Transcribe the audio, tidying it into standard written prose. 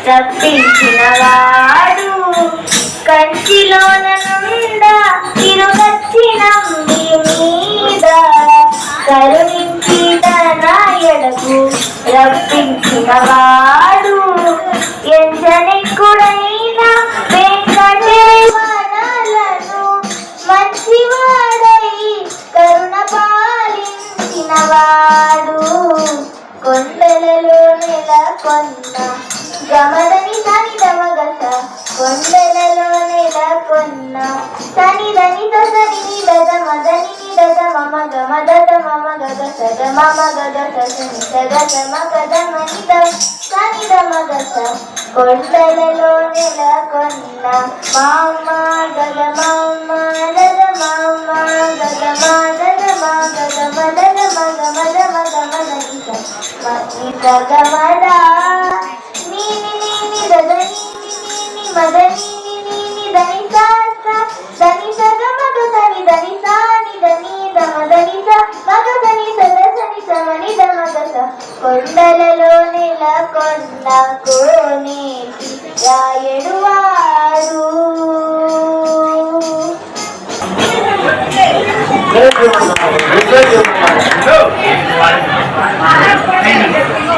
రప్పించినవాడు కంచిలోన నుండా తిరుగచ్చిన మీద కరుణించి తన ఎడకు రప్పించినవాడు ఎంజనెక్కుడైన వెంకటేశ్వరులను మంచివాడై కరుణ పాలించినవాడు కొండలలో నెలకొన్న గమదని తని దమగస కొండలలో నెలకొన్న తని దని తని నిదద మదని నిదద మమ గమదద మమ గగ సద మమ గగ సని సగ మగద మనిద తని దమగస కొండలలో నెలకొన్న మామ గగ మామ నద మామ గగ మానద మా గగ మదద మగ మద మగ మదనిక మనిక గమదా నీని నీని దద నీని మదని నీని దని సాస దని సగ మగ దని దని సాని దని దమ దని స మగ దని సగ సని సమని దమగస కొండలలో నెలకొన్న కోనేటి రాయడువాడు. Thank you.